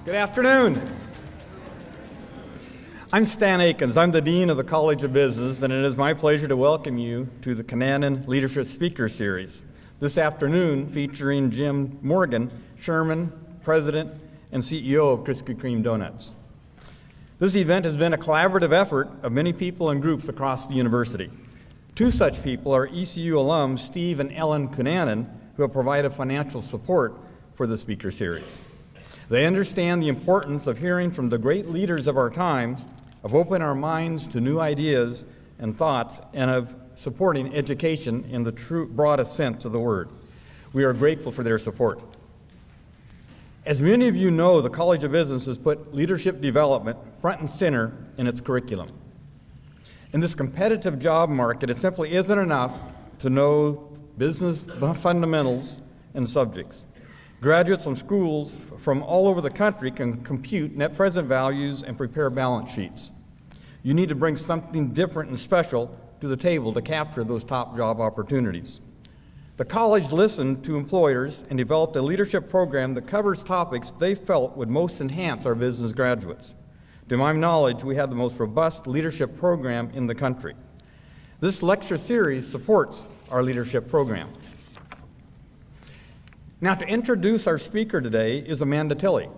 Good afternoon. I'm Stan Akins. I'm the Dean of the College of Business, and it is my pleasure to welcome you to the Cunanan Leadership Speaker Series. This afternoon, featuring Jim Morgan, Chairman, President, and CEO of Krispy Kreme Donuts. This event has been a collaborative effort of many people and groups across the university. Two such people are ECU alums Steve and Ellen Cunanan, who have provided financial support for the speaker series. They understand the importance of hearing from the great leaders of our time, of opening our minds to new ideas and thoughts, and of supporting education in the true broadest sense of the word. We are grateful for their support. As many of you know, the College of Business has put leadership development front and center in its curriculum. In this competitive job market, it simply isn't enough to know business fundamentals and subjects. Graduates from schools from all over the country can compute net present values and prepare balance sheets. You need to bring something different and special to the table to capture those top job opportunities. The college listened to employers and developed a leadership program that covers topics they felt would most enhance our business graduates. To my knowledge, we have the most robust leadership program in the country. This lecture series supports our leadership program. Now, to introduce our speaker today is Amanda Tilley.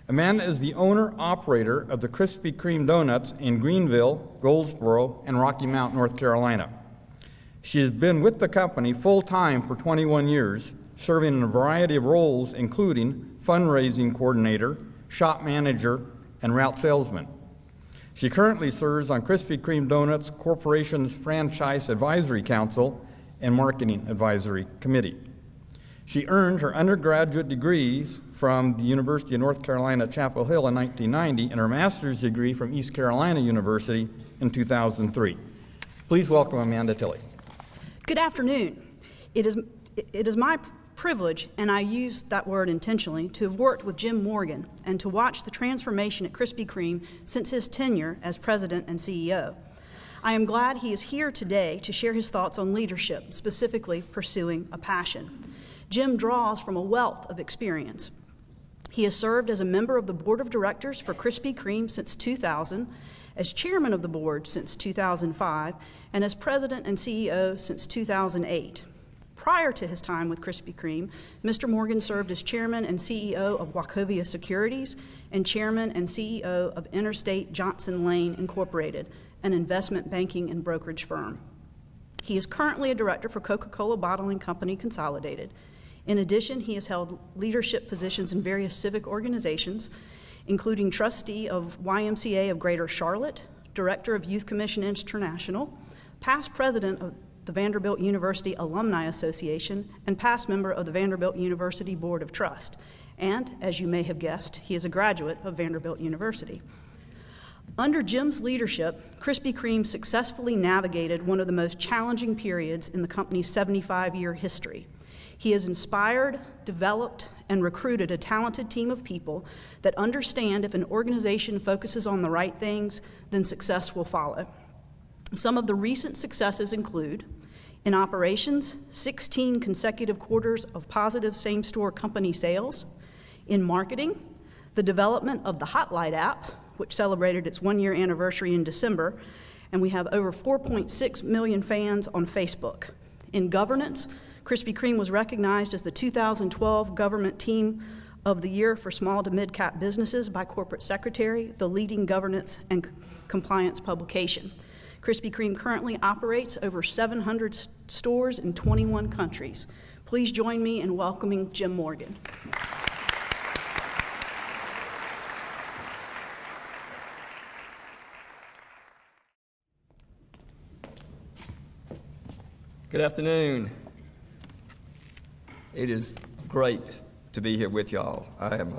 Amanda is the owner-operator of the Krispy Kreme Donuts in Greenville, Goldsboro, and Rocky Mount, North Carolina. She has been with the company full-time for 21 years, serving in a variety of roles, including fundraising coordinator, shop manager, and route salesman. She currently serves on Krispy Kreme Donuts Corporation's Franchise Advisory Council and Marketing Advisory Committee. She earned her undergraduate degrees from the University of North Carolina, Chapel Hill in 1990 and her master's degree from East Carolina University in 2003. Please welcome Amanda Tilley. Good afternoon. It is my privilege, and I use that word intentionally, to have worked with Jim Morgan and to watch the transformation at Krispy Kreme since his tenure as president and CEO. I am glad he is here today to share his thoughts on leadership, specifically pursuing a passion. Jim draws from a wealth of experience. He has served as a member of the board of directors for Krispy Kreme since 2000, as chairman of the board since 2005, and as president and CEO since 2008. Prior to his time with Krispy Kreme, Mr. Morgan served as chairman and CEO of Wachovia Securities and chairman and CEO of Interstate Johnson Lane Incorporated, an investment banking and brokerage firm. He is currently a director for Coca-Cola Bottling Company Consolidated. In addition, he has held leadership positions in various civic organizations, including trustee of YMCA of Greater Charlotte, director of Youth Commission International, past president of the Vanderbilt University Alumni Association, and past member of the Vanderbilt University Board of Trust. And, as you may have guessed, he is a graduate of Vanderbilt University. Under Jim's leadership, Krispy Kreme successfully navigated one of the most challenging periods in the company's 75-year history. He has inspired, developed, and recruited a talented team of people that understand if an organization focuses on the right things, then success will follow. Some of the recent successes include, in operations, 16 consecutive quarters of positive same-store company sales. In marketing, the development of the Hot Light app, which celebrated its one-year anniversary in December, and we have over 4.6 million fans on Facebook. In governance, Krispy Kreme was recognized as the 2012 Government Team of the Year for Small to Mid-Cap Businesses by Corporate Secretary, the leading governance and compliance publication. Krispy Kreme currently operates over 700 stores in 21 countries. Please join me in welcoming Jim Morgan. Good afternoon. It is great to be here with y'all. I am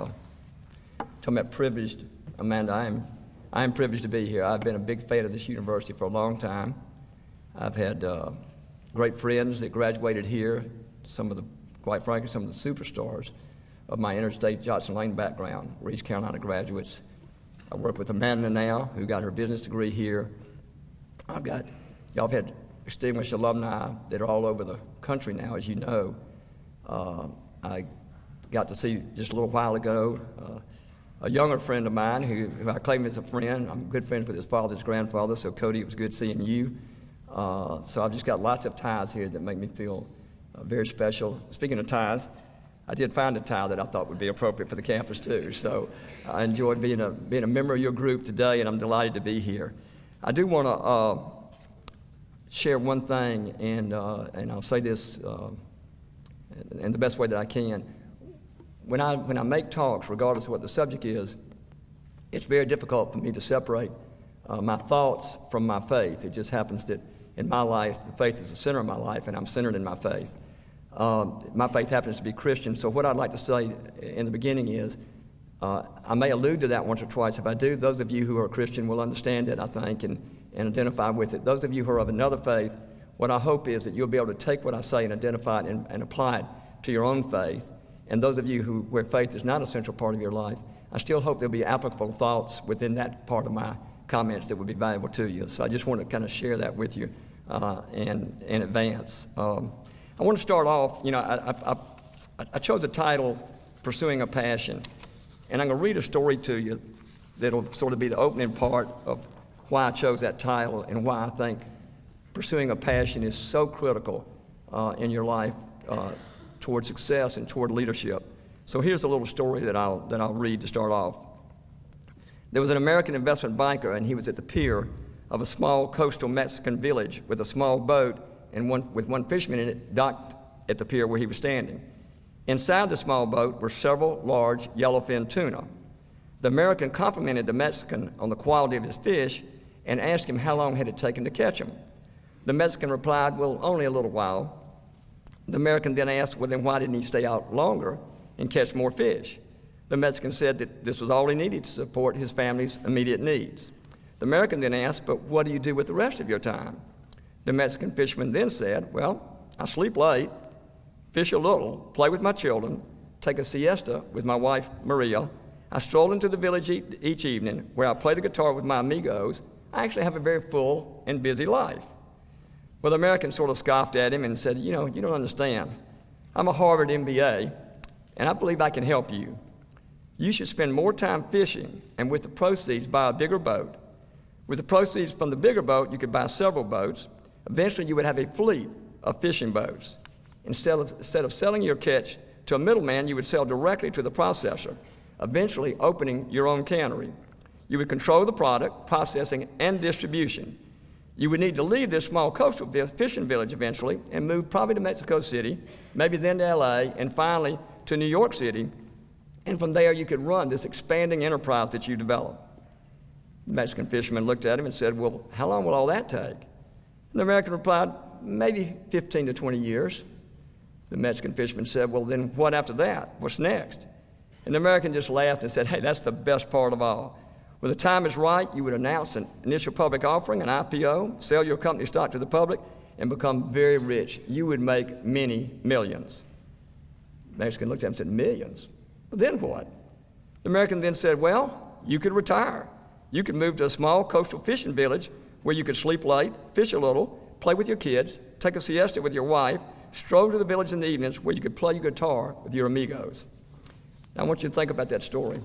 talking about privileged, Amanda. I am privileged to be here. I've been a big fan of this university for a long time. I've had great friends that graduated here. Quite frankly, some of the superstars of my Interstate Johnson Lane background were East Carolina graduates. I work with Amanda now, who got her business degree here. Y'all have had distinguished alumni that are all over the country now, as you know. I got to see just a little while ago a younger friend of mine who I claim as a friend. I'm good friends with his father's grandfather, so Cody, it was good seeing you. So I've just got lots of ties here that make me feel very special. Speaking of ties, I did find a tie that I thought would be appropriate for the campus too. So I enjoyed being a member of your group today, and I'm delighted to be here. I do want to share one thing, and I'll say this in the best way that I can. When I make talks, regardless of what the subject is, it's very difficult for me to separate my thoughts from my faith. It just happens that in my life, the faith is the center of my life, and I'm centered in my faith. My faith happens to be Christian, so what I'd like to say in the beginning is, I may allude to that once or twice. If I do, those of you who are Christian will understand it, I think, and identify with it. Those of you who are of another faith, what I hope is that you'll be able to take what I say and identify it and apply it to your own faith. And those of you where faith is not a central part of your life, I still hope there'll be applicable thoughts within that part of my comments that would be valuable to you. So I just want to kind of share that with you in advance. I want to start off, I chose a title, Pursuing a Passion, and I'm going to read a story to you that'll sort of be the opening part of why I chose that title and why I think pursuing a passion is so critical in your life toward success and toward leadership. So here's a little story that I'll read to start off. There was an American investment banker, and he was at the pier of a small coastal Mexican village with a small boat and with one fisherman in it docked at the pier where he was standing. Inside the small boat were several large yellowfin tuna. The American complimented the Mexican on the quality of his fish and asked him how long had it taken to catch him. The Mexican replied, well, only a little while. The American then asked, well, then why didn't he stay out longer and catch more fish? The Mexican said that this was all he needed to support his family's immediate needs. The American then asked, but what do you do with the rest of your time? The Mexican fisherman then said, well, I sleep late, fish a little, play with my children, take a siesta with my wife, Maria. I stroll into the village each evening where I play the guitar with my amigos. I actually have a very full and busy life. Well, the American sort of scoffed at him and said, you don't understand. I'm a Harvard MBA, and I believe I can help you. You should spend more time fishing, and with the proceeds, buy a bigger boat. With the proceeds from the bigger boat, you could buy several boats. Eventually, you would have a fleet of fishing boats. Instead of selling your catch to a middleman, you would sell directly to the processor, eventually opening your own cannery. You would control the product, processing, and distribution. You would need to leave this small coastal fishing village eventually and move probably to Mexico City, maybe then to LA, and finally to New York City. And from there, you could run this expanding enterprise that you developed. The Mexican fisherman looked at him and said, well, how long will all that take? And the American replied, maybe 15 to 20 years. The Mexican fisherman said, well, then what after that? What's next? And the American just laughed and said, hey, that's the best part of all. When the time is right, you would announce an initial public offering, an IPO, sell your company stock to the public, and become very rich. You would make many millions. The Mexican looked at him and said, millions? Well, then what? The American then said, well, you could retire. You could move to a small coastal fishing village where you could sleep late, fish a little, play with your kids, take a siesta with your wife, stroll to the village in the evenings where you could play your guitar with your amigos. Now, I want you to think about that story.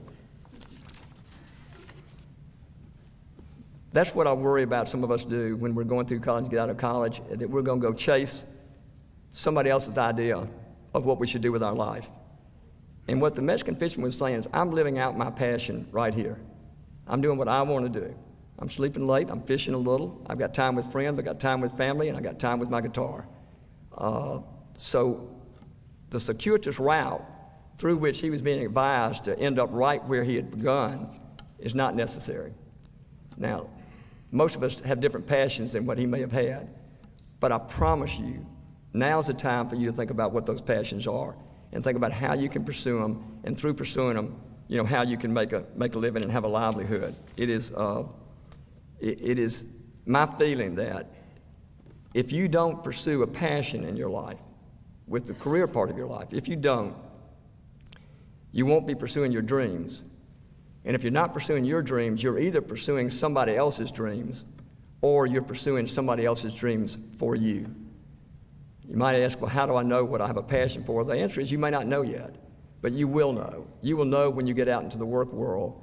That's what I worry about some of us do when we're going through college, get out of college, that we're going to go chase somebody else's idea of what we should do with our life. And what the Mexican fisherman was saying is, I'm living out my passion right here. I'm doing what I want to do. I'm sleeping late, I'm fishing a little, I've got time with friends, I've got time with family, and I've got time with my guitar. So the circuitous route through which he was being advised to end up right where he had begun is not necessary. Now, most of us have different passions than what he may have had, but I promise you, now's the time for you to think about what those passions are and think about how you can pursue them, and through pursuing them, how you can make a living and have a livelihood. It is my feeling that if you don't pursue a passion in your life, with the career part of your life, if you don't, you won't be pursuing your dreams. And if you're not pursuing your dreams, you're either pursuing somebody else's dreams or you're pursuing somebody else's dreams for you. You might ask, well, how do I know what I have a passion for? The answer is you may not know yet. but you will know. You will know when you get out into the work world.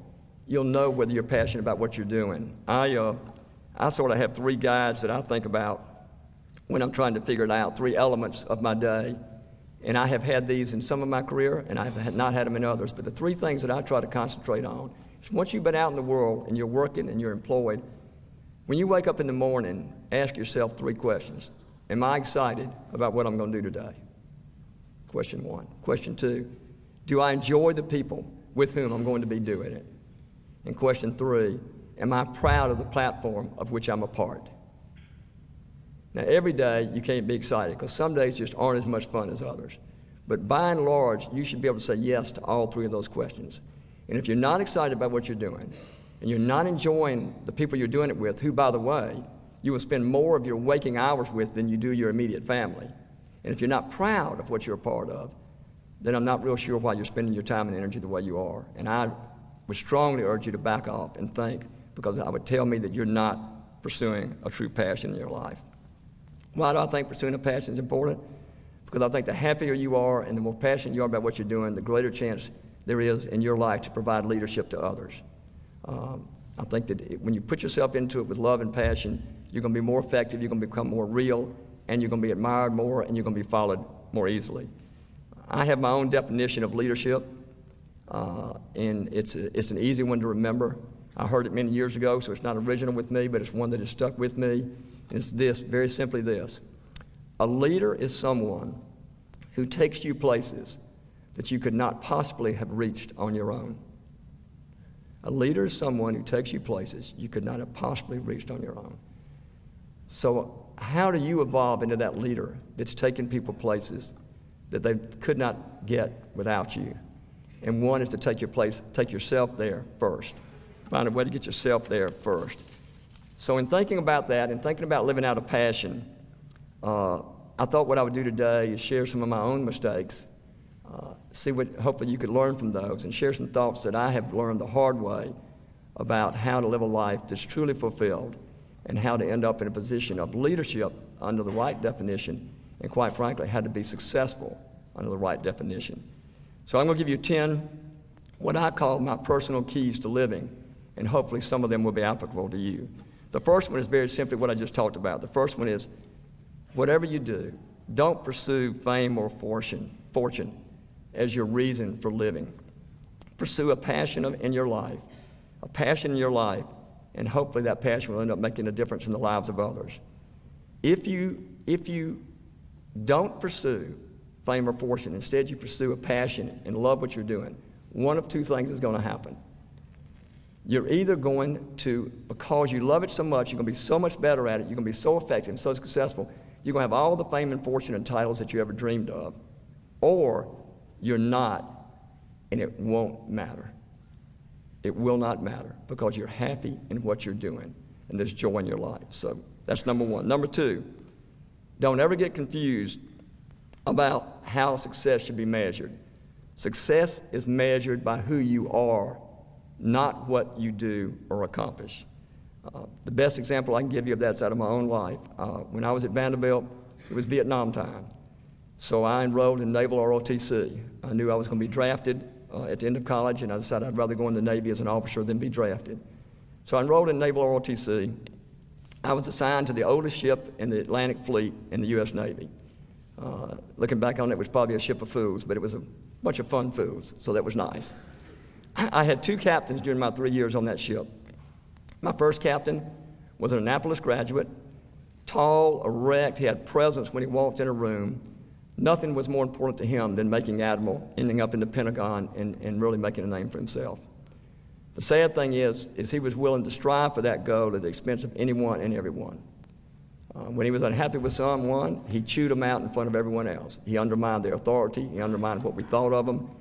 You'll know whether you're passionate about what you're doing. I sort of have three guides that I think about when I'm trying to figure it out, three elements of my day. And I have had these in some of my career, and I have not had them in others. But the three things that I try to concentrate on is once you've been out in the world and you're working and you're employed, when you wake up in the morning, ask yourself three questions. Am I excited about what I'm going to do today? Question one. Question two, do I enjoy the people with whom I'm going to be doing it? And question three, am I proud of the platform of which I'm a part? Now, every day you can't be excited because some days just aren't as much fun as others. But by and large, you should be able to say yes to all three of those questions. And if you're not excited about what you're doing and you're not enjoying the people you're doing it with, who, by the way, you will spend more of your waking hours with than you do your immediate family. And if you're not proud of what you're a part of, then I'm not real sure why you're spending your time and energy the way you are. And I would strongly urge you to back off and think, because I would tell me that you're not pursuing a true passion in your life. Why do I think pursuing a passion is important? Because I think the happier you are and the more passionate you are about what you're doing, the greater chance there is in your life to provide leadership to others. I think that when you put yourself into it with love and passion, you're going to be more effective, you're going to become more real, and you're going to be admired more, and you're going to be followed more easily. I have my own definition of leadership, and it's an easy one to remember. I heard it many years ago, so it's not original with me, but it's one that has stuck with me. And it's this, very simply this. A leader is someone who takes you places that you could not possibly have reached on your own. A leader is someone who takes you places you could not have possibly reached on your own. So how do you evolve into that leader that's taking people places that they could not get without you? And one is to take yourself there first. Find a way to get yourself there first. So in thinking about that and thinking about living out a passion, I thought what I would do today is share some of my own mistakes, hopefully you could learn from those, and share some thoughts that I have learned the hard way about how to live a life that's truly fulfilled and how to end up in a position of leadership under the right definition, and quite frankly, how to be successful under the right definition. So I'm going to give you 10 what I call my personal keys to living, and hopefully some of them will be applicable to you. The first one is very simply what I just talked about. The first one is, whatever you do, don't pursue fame or fortune as your reason for living. Pursue a passion in your life, and hopefully that passion will end up making a difference in the lives of others. If you don't pursue fame or fortune, instead you pursue a passion and love what you're doing, one of two things is going to happen. You're either going to, because you love it so much, you're going to be so much better at it, you're going to be so effective and so successful, you're going to have all the fame and fortune and titles that you ever dreamed of, or you're not, and it won't matter. It will not matter because you're happy in what you're doing and there's joy in your life. So that's number one. Number two, don't ever get confused about how success should be measured. Success is measured by who you are, not what you do or accomplish. The best example I can give you of that is out of my own life. When I was at Vanderbilt, it was Vietnam time. So I enrolled in Naval ROTC. I knew I was going to be drafted at the end of college, and I decided I'd rather go in the Navy as an officer than be drafted. So I enrolled in Naval ROTC. I was assigned to the oldest ship in the Atlantic Fleet in the U.S. Navy. Looking back on it, it was probably a ship of fools, but it was a bunch of fun fools, so that was nice. I had two captains during my 3 years on that ship. My first captain was an Annapolis graduate, tall, erect, he had presence when he walked in a room. Nothing was more important to him than making Admiral, ending up in the Pentagon, and really making a name for himself. The sad thing is he was willing to strive for that goal at the expense of anyone and everyone. When he was unhappy with someone, he chewed them out in front of everyone else. He undermined their authority, he undermined what we thought of them,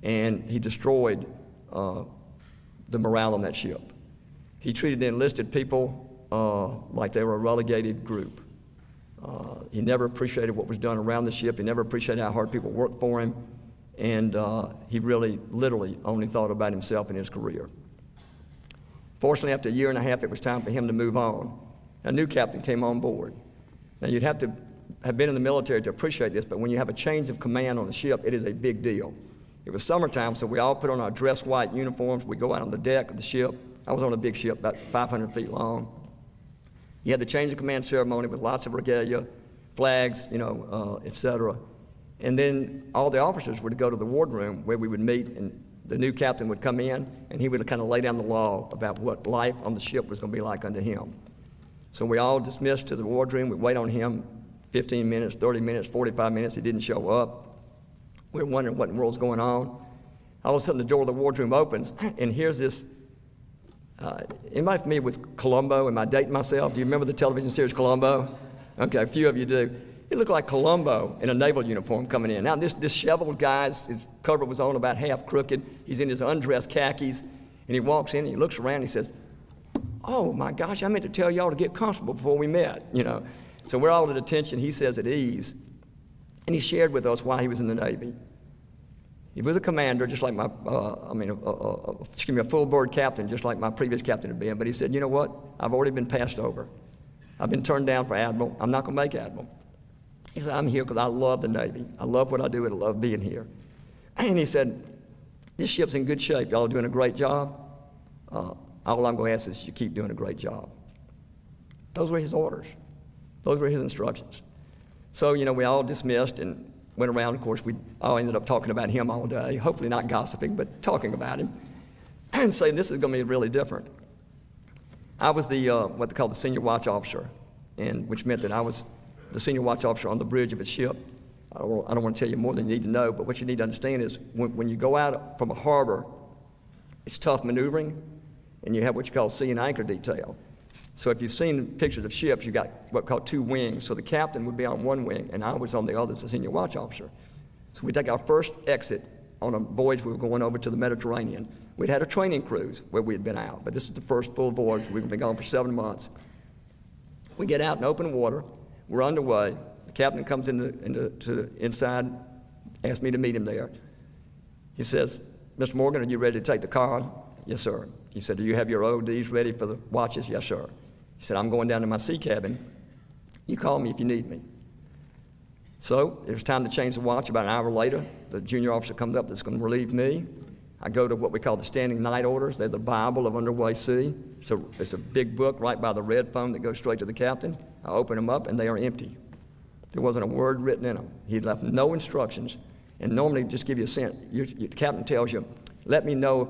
and he destroyed the morale on that ship. He treated the enlisted people like they were a relegated group. He never appreciated what was done around the ship. He never appreciated how hard people worked for him. And he really, literally only thought about himself and his career. Fortunately, after a year and a half, it was time for him to move on. A new captain came on board. Now, you'd have to have been in the military to appreciate this, but when you have a change of command on the ship, it is a big deal. It was summertime, so we all put on our dress white uniforms. We go out on the deck of the ship. I was on a big ship, about 500 feet long. You had the change of command ceremony with lots of regalia, flags, et cetera. And then all the officers were to go to the wardroom where we would meet, and the new captain would come in, and he would kind of lay down the law about what life on the ship was going to be like under him. So we all dismissed to the wardroom. We'd wait on him 15 minutes, 30 minutes, 45 minutes. He didn't show up. We're wondering what in the world's going on. All of a sudden, the door of the wardroom opens, and here's this. Anybody familiar with Columbo? Am I dating myself? Do you remember the television series Columbo? Okay, a few of you do. It looked like Columbo in a naval uniform coming in. Now, this disheveled guy, his cover was on about half crooked. He's in his undressed khakis, and he walks in, and he looks around, and he says, "Oh, my gosh, I meant to tell y'all to get comfortable before we met," So we're all at attention. He says at ease, and he shared with us why he was in the Navy. He was a commander, just like a full board captain, just like my previous captain had been. But he said, "You know what? I've already been passed over. I've been turned down for admiral. I'm not going to make admiral." He said, "I'm here because I love the Navy. I love what I do, and I love being here." And he said, "This ship's in good shape. Y'all are doing a great job. All I'm going to ask is you keep doing a great job." Those were his orders. Those were his instructions. So, we all dismissed and went around. Of course, we all ended up talking about him all day, hopefully not gossiping, but talking about him and saying this is going to be really different. I was the what they call the senior watch officer, which meant that I was the senior watch officer on the bridge of a ship. I don't want to tell you more than you need to know, but what you need to understand is when you go out from a harbor, it's tough maneuvering, and you have what you call sea and anchor detail. So if you've seen pictures of ships, you got what we call two wings. So the captain would be on one wing, and I was on the other as the senior watch officer. So we take our first exit on a voyage. We were going over to the Mediterranean. We'd had a training cruise where we had been out, but this is the first full voyage. We've been gone for 7 months. We get out in open water. We're underway. The captain comes inside, asks me to meet him there. He says, "Mr. Morgan, are you ready to take the car?" "Yes, sir." He said, "Do you have your ODs ready for the watches?" "Yes, sir." He said, "I'm going down to my sea cabin. You call me if you need me." So it was time to change the watch. About an hour later, the junior officer comes up that's going to relieve me. I go to what we call the standing night orders. They're the Bible of underway sea. So it's a big book right by the red phone that goes straight to the captain. I open them up, and they are empty. There wasn't a word written in them. He left no instructions. And normally, just give you a sense, your captain tells you, "Let me know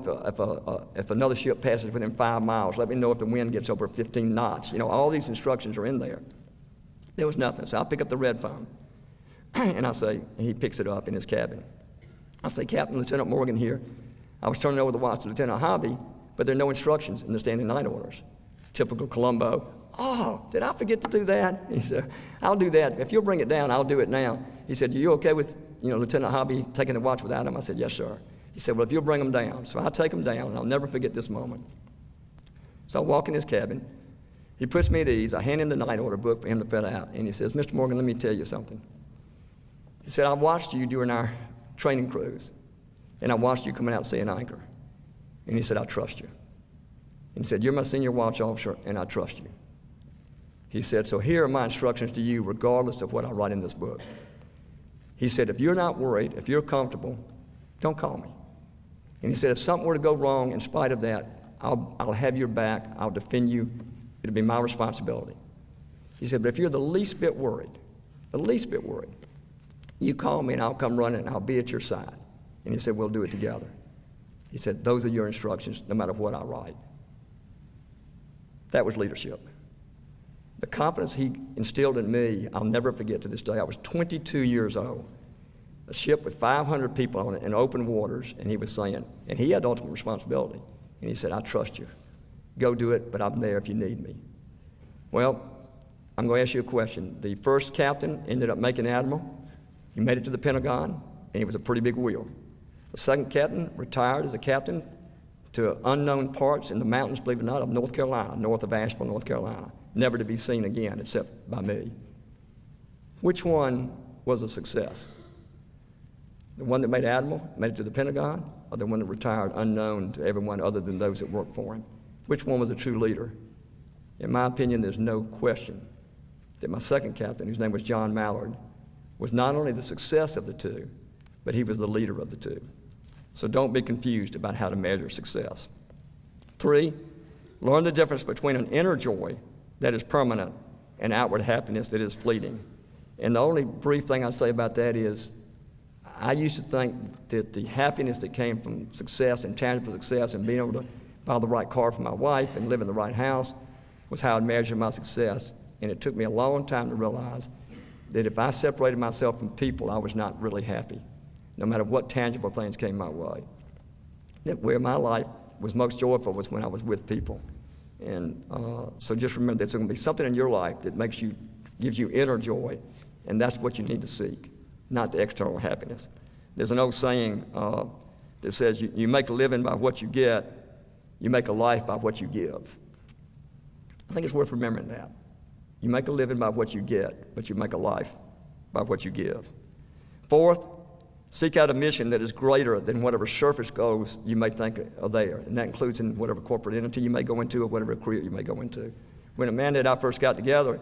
if another ship passes within 5 miles. Let me know if the wind gets over 15 knots. All these instructions are in there. There was nothing. So I pick up the red phone, and and he picks it up in his cabin. I say, "Captain, Lieutenant Morgan here. I was turning over the watch to Lieutenant Hobby, but there are no instructions in the standing night orders." Typical Columbo. "Oh, did I forget to do that?" He said, "I'll do that. If you'll bring it down, I'll do it now." He said, "Are you okay with Lieutenant Hobby taking the watch without him?" I said, "Yes, sir." He said, "Well, if you'll bring them down." So I take them down, and I'll never forget this moment. So I walk in his cabin. He puts me at ease. I hand him the night order book for him to fill out, and he says, "Mr. Morgan, let me tell you something." He said, "I watched you during our training cruise, and I watched you coming out seeing anchor." And he said, "I trust you." And he said, "You're my senior watch officer, and I trust you." He said, "So here are my instructions to you, regardless of what I write in this book." He said, "If you're not worried, if you're comfortable, don't call me." And he said, "If something were to go wrong in spite of that, I'll have your back. I'll defend you. It'll be my responsibility." He said, "But if you're the least bit worried, you call me and I'll come running and I'll be at your side." And he said, "We'll do it together." He said, "Those are your instructions, no matter what I write." That was leadership. The confidence he instilled in me, I'll never forget to this day. I was 22 years old. A ship with 500 people on it in open waters, and he was saying, and he had the ultimate responsibility, and he said, "I trust you. Go do it, but I'm there if you need me." Well, I'm going to ask you a question. The first captain ended up making admiral. He made it to the Pentagon, and he was a pretty big wheel. The second captain retired as a captain to unknown parts in the mountains, believe it or not, of North Carolina, north of Asheville, North Carolina, never to be seen again except by me. Which one was a success? The one that made admiral, made it to the Pentagon, or the one that retired unknown to everyone other than those that worked for him? Which one was a true leader? In my opinion, there's no question that my second captain, whose name was John Mallard, was not only the success of the two, but he was the leader of the two. So don't be confused about how to measure success. 3, learn the difference between an inner joy that is permanent and outward happiness that is fleeting. And the only brief thing I say about that is I used to think that the happiness that came from success and tangible success and being able to buy the right car for my wife and live in the right house was how I'd measure my success. And it took me a long time to realize that if I separated myself from people, I was not really happy, no matter what tangible things came my way. That where my life was most joyful was when I was with people. And so just remember there's going to be something in your life that gives you inner joy, and that's what you need to seek, not the external happiness. There's an old saying that says you make a living by what you get, you make a life by what you give. I think it's worth remembering that. You make a living by what you get, but you make a life by what you give. 4th, seek out a mission that is greater than whatever surface goals you may think are there, and that includes in whatever corporate entity you may go into or whatever career you may go into. When Amanda and I first got together,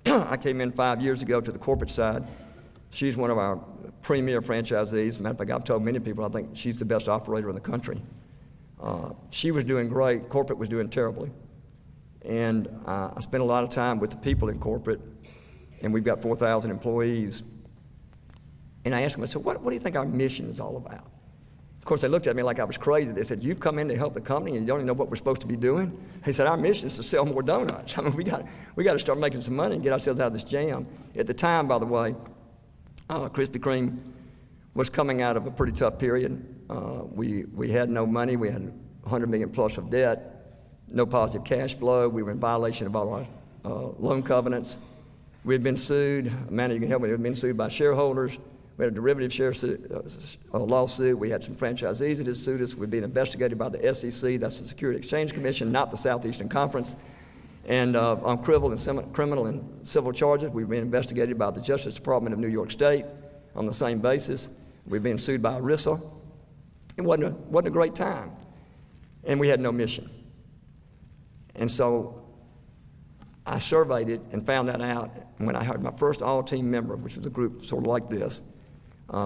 I came in 5 years ago to the corporate side. She's one of our premier franchisees. As a matter of fact, I've told many people I think she's the best operator in the country. She was doing great. Corporate was doing terribly. And I spent a lot of time with the people in corporate, and we've got 4,000 employees. And I asked them, I said, what do you think our mission is all about? Of course, they looked at me like I was crazy. They said, you've come in to help the company and you don't even know what we're supposed to be doing? He said, our mission is to sell more donuts. I mean, we got to start making some money and get ourselves out of this jam. At the time, by the way, Krispy Kreme was coming out of a pretty tough period. We had no money. We had $100 million plus of debt, no positive cash flow. We were in violation of all our loan covenants. We had been sued. Amanda, you can help me. We had been sued by shareholders. We had a derivative share lawsuit. We had some franchisees that had sued us. We're being investigated by the SEC, that's the Security Exchange Commission, not the Southeastern Conference. And on criminal and civil charges, we've been investigated by the Justice Department of New York State on the same basis. We've been sued by ERISA. It wasn't a great time. And we had no mission. And so I surveyed it and found that out. And when I had my first all-team member, which was a group sort of like this,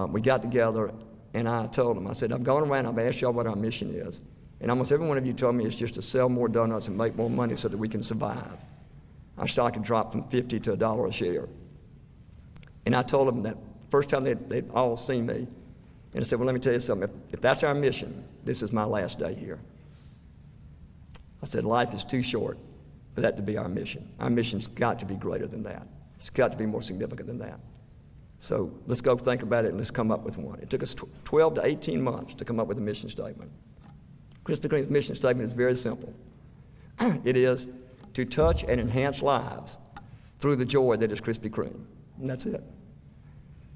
we got together and I told them, I said, I've gone around, I've asked y'all what our mission is. And almost every one of you told me it's just to sell more donuts and make more money so that we can survive. Our stock had dropped from 50 to $1 a share. And I told them that first time they'd all seen me, and I said, well, let me tell you something. If that's our mission, this is my last day here. I said, life is too short for that to be our mission. Our mission's got to be greater than that. It's got to be more significant than that. So let's go think about it and let's come up with one. It took us 12 to 18 months to come up with a mission statement. Krispy Kreme's mission statement is very simple. It is to touch and enhance lives through the joy that is Krispy Kreme. And that's it.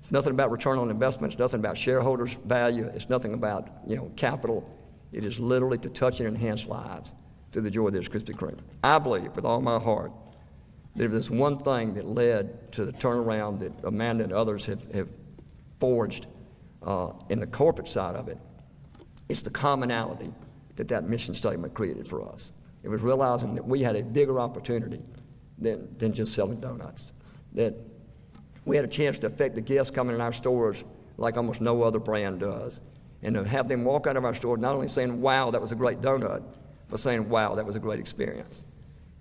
It's nothing about return on investment. It's nothing about shareholders' value. It's nothing about, capital. It is literally to touch and enhance lives through the joy that is Krispy Kreme. I believe with all my heart that if there's one thing that led to the turnaround that Amanda and others have forged in the corporate side of it, it's the commonality that mission statement created for us. It was realizing that we had a bigger opportunity than just selling donuts, that we had a chance to affect the guests coming in our stores like almost no other brand does, and to have them walk out of our store not only saying, wow, that was a great donut, but saying, wow, that was a great experience.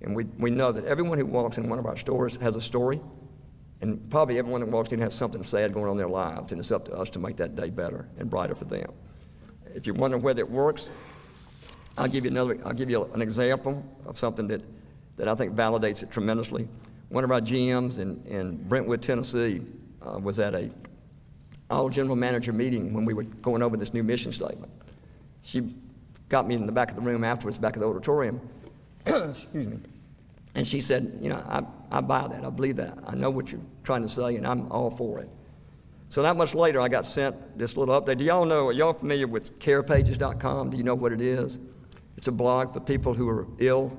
And we know that everyone who walks in one of our stores has a story, and probably everyone that walks in has something sad going on in their lives, and it's up to us to make that day better and brighter for them. If you're wondering whether it works, I'll give you an example of something that I think validates it tremendously. One of our GMs in Brentwood, Tennessee, was at a all general manager meeting when we were going over this new mission statement. She got me in the back of the room afterwards, back of the auditorium, excuse me, and she said, I buy that, I believe that, I know what you're trying to say, and I'm all for it. So not much later, I got sent this little update. Are y'all familiar with carepages.com? Do you know what it is? It's a blog for people who are ill.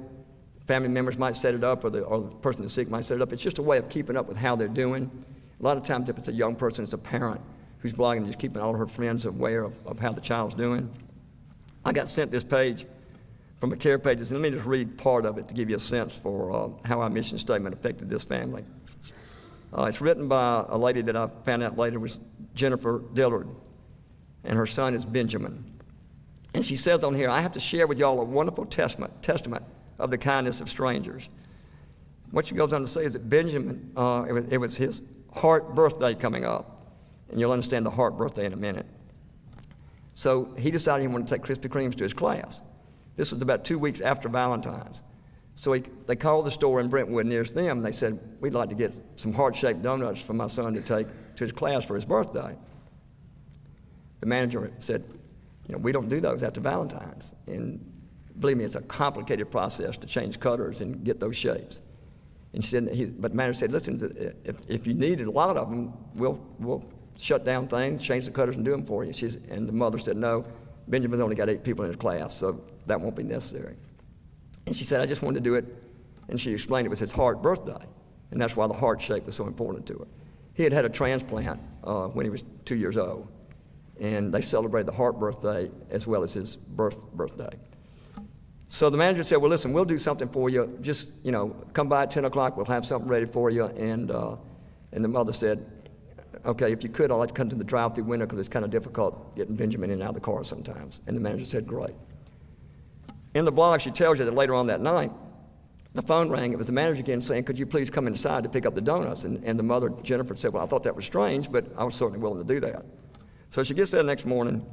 Family members might set it up, or the person that's sick might set it up. It's just a way of keeping up with how they're doing. A lot of times, if it's a young person, it's a parent who's blogging, just keeping all of her friends aware of how the child's doing. I got sent this page from a Care Pages, and let me just read part of it to give you a sense for how our mission statement affected this family. It's written by a lady that I found out later was Jennifer Dillard, and her son is Benjamin. And she says on here, I have to share with y'all a wonderful testament of the kindness of strangers. What she goes on to say is that Benjamin, it was his heart birthday coming up. And you'll understand the heart birthday in a minute. So he decided he wanted to take Krispy Kremes to his class. This was about 2 weeks after Valentine's. So they called the store in Brentwood nearest them, and they said, we'd like to get some heart-shaped donuts for my son to take to his class for his birthday. The manager said, we don't do those after Valentine's. And believe me, it's a complicated process to change cutters and get those shapes. And she said, but the manager said, listen, if you needed a lot of them, we'll shut down things, change the cutters, and do them for you. And the mother said, no, Benjamin's only got 8 people in his class, so that won't be necessary. And she said, I just wanted to do it. And she explained it was his heart birthday, and that's why the heart shape was so important to her. He had had a transplant when he was 2 years old, and they celebrated the heart birthday as well as his birthday. So the manager said, well, listen, we'll do something for you. Just, come by at 10 o'clock. We'll have something ready for you. And the mother said, okay, if you could, I'd like to come to the drive-through window because it's kind of difficult getting Benjamin in and out of the car sometimes. And the manager said, great. In the blog, she tells you that later on that night, the phone rang. It was the manager again saying, could you please come inside to pick up the donuts? And the mother, Jennifer, said, well, I thought that was strange, but I was certainly willing to do that. So she gets there the next morning.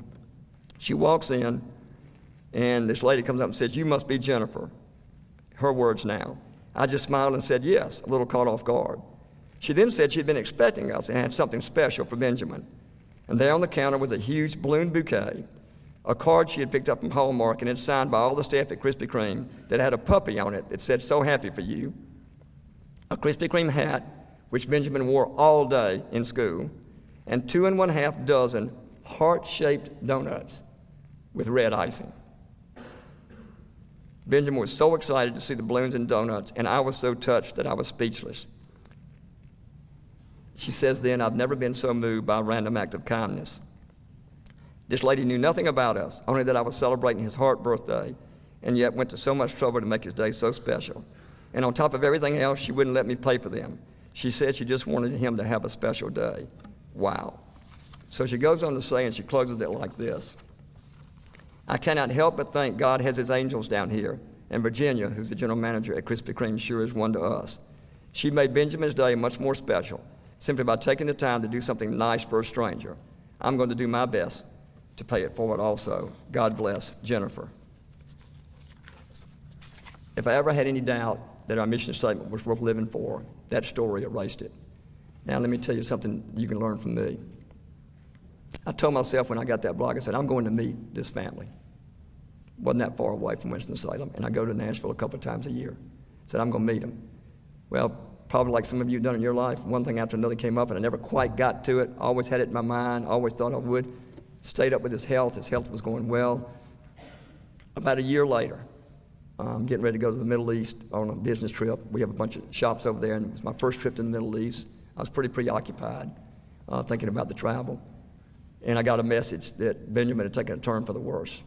She walks in, and this lady comes up and says, you must be Jennifer. Her words now. I just smiled and said, yes, a little caught off guard. She then said she'd been expecting us and had something special for Benjamin. And there on the counter was a huge balloon bouquet, a card she had picked up from Hallmark and had signed by all the staff at Krispy Kreme that had a puppy on it that said, so happy for you, a Krispy Kreme hat, which Benjamin wore all day in school, and 2 1/2 dozen heart-shaped donuts with red icing. Benjamin was so excited to see the balloons and donuts, and I was so touched that I was speechless. She says then, I've never been so moved by a random act of kindness. This lady knew nothing about us, only that I was celebrating his heart birthday, and yet went to so much trouble to make his day so special. And on top of everything else, she wouldn't let me pay for them. She said she just wanted him to have a special day. Wow. So she goes on to say, and she closes it like this. I cannot help but think God has his angels down here, and Virginia, who's the general manager at Krispy Kreme, sure is one to us. She made Benjamin's day much more special, simply by taking the time to do something nice for a stranger. I'm going to do my best to pay it forward also. God bless Jennifer. If I ever had any doubt that our mission statement was worth living for, that story erased it. Now let me tell you something you can learn from me. I told myself when I got that blog, I said, I'm going to meet this family. Wasn't that far away from Winston-Salem, and I go to Nashville a couple of times a year. I said, I'm going to meet them. Well, probably like some of you have done in your life, one thing after another came up, and I never quite got to it. Always had it in my mind, always thought I would. Stayed up with his health was going well. About a year later, I'm getting ready to go to the Middle East on a business trip. We have a bunch of shops over there, and it was my first trip to the Middle East. I was pretty preoccupied thinking about the travel. And I got a message that Benjamin had taken a turn for the worse,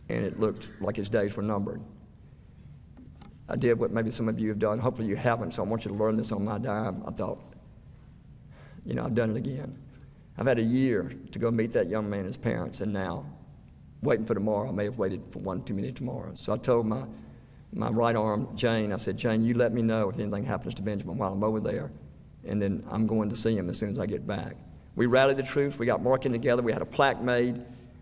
and it looked like his days were numbered. I did what maybe some of you have done. Hopefully you haven't, so I want you to learn this on my dime. I thought, I've done it again. I've had a year to go meet that young man and his parents, and now, waiting for tomorrow, I may have waited for one too many tomorrows. So I told my right arm, Jane, I said, Jane, you let me know if anything happens to Benjamin while I'm over there, and then I'm going to see him as soon as I get back. We rallied the troops. We got marking together. We had a plaque made